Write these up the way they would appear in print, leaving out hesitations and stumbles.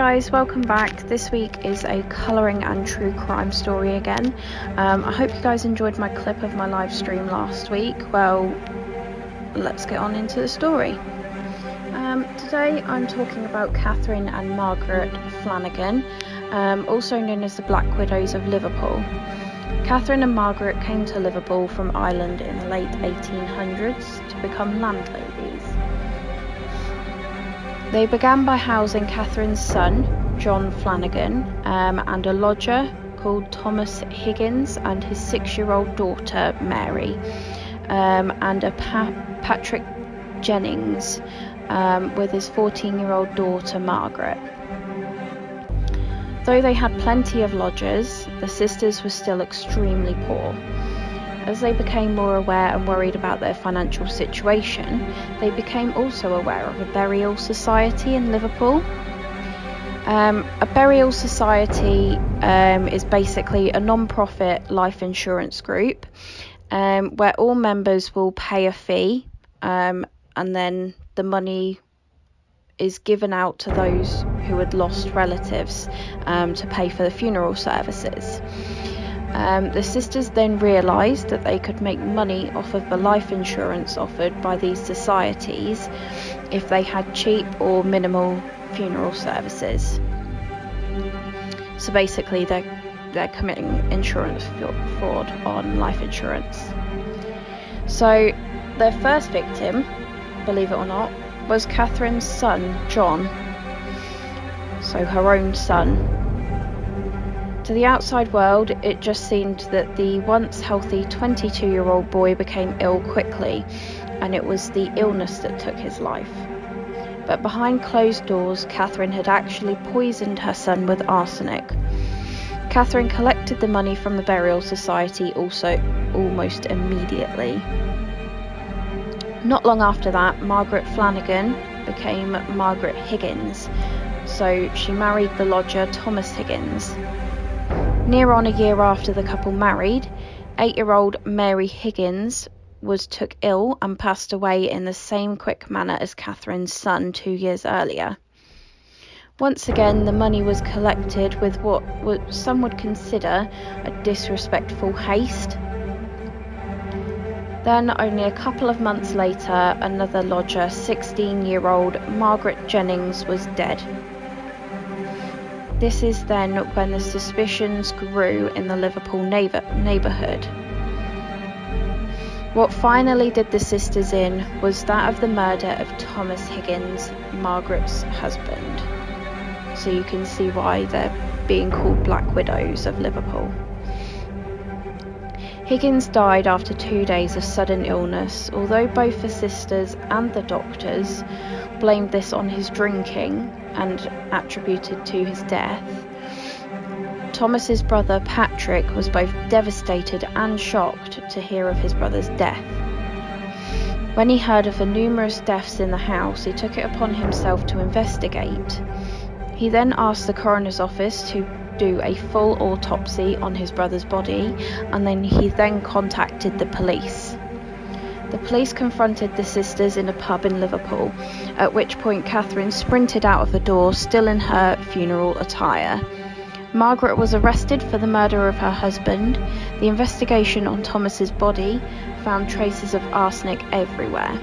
guys, welcome back. This week is a colouring and true crime story again. I hope you guys enjoyed my clip of my live stream last week. Well, let's get on into the story. Today I'm talking about Catherine and Margaret Flanagan, also known as the Black Widows of Liverpool. Catherine and Margaret came to Liverpool from Ireland in the late 1800s to become landladies. They began by housing Catherine's son, John Flanagan, and a lodger called Thomas Higgins and his 6-year-old daughter, Mary, and a Patrick Jennings with his 14-year-old daughter, Margaret. Though they had plenty of lodgers, the sisters were still extremely poor. As they became more aware and worried about their financial situation, they became also aware of a burial society in Liverpool. A burial society is basically a non-profit life insurance group where all members will pay a fee and then the money is given out to those who had lost relatives to pay for the funeral services. The sisters then realised that they could make money off of the life insurance offered by these societies if they had cheap or minimal funeral services. So basically they're committing insurance fraud on life insurance. So their first victim, believe it or not, was Catherine's son, John, so her own son. To the outside world, it just seemed that the once healthy 22-year-old boy became ill quickly, and it was the illness that took his life. But behind closed doors, Catherine had actually poisoned her son with arsenic. Catherine collected the money from the burial society also almost immediately. Not long after that, Margaret Flanagan became Margaret Higgins, so she married the lodger Thomas Higgins. Near on a year after the couple married, 8-year-old Mary Higgins took ill and passed away in the same quick manner as Catherine's son 2 years earlier. Once again, the money was collected with what some would consider a disrespectful haste. Then, only a couple of months later, another lodger, 16-year-old Margaret Jennings, was dead. This is then when the suspicions grew in the Liverpool neighbourhood. What finally did the sisters in was that of the murder of Thomas Higgins, Margaret's husband. So you can see why they're being called Black Widows of Liverpool. Higgins died after 2 days of sudden illness, although both the sisters and the doctors blamed this on his drinking and attributed to his death. Thomas's brother Patrick was both devastated and shocked to hear of his brother's death. When he heard of the numerous deaths in the house, he took it upon himself to investigate. He then asked the coroner's office to do a full autopsy on his brother's body, and he contacted the police. The police confronted the sisters in a pub in Liverpool, at which point Catherine sprinted out of the door, still in her funeral attire. Margaret was arrested for the murder of her husband. The investigation on Thomas's body found traces of arsenic everywhere.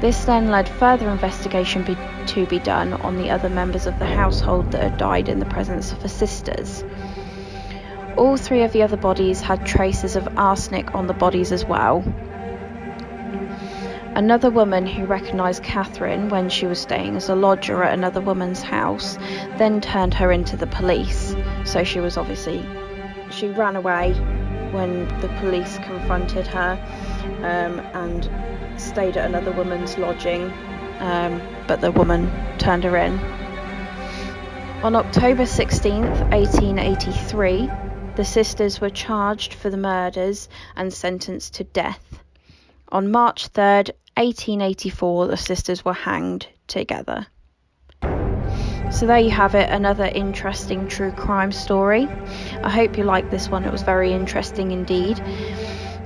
This then led further investigation to be done on the other members of the household that had died in the presence of the sisters. All 3 of the other bodies had traces of arsenic on the bodies as well. Another woman who recognised Catherine when she was staying as a lodger at another woman's house then turned her into the police. So she ran away when the police confronted her and stayed at another woman's lodging, but the woman turned her in. On October 16th, 1883, the sisters were charged for the murders and sentenced to death. On March 3rd, 1884, the sisters were hanged together. So there you have it, another interesting true crime story. I hope you liked this one, it was very interesting indeed.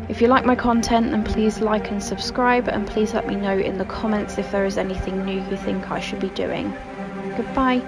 If you like my content, then please like and subscribe, and please let me know in the comments if there is anything new you think I should be doing. Goodbye.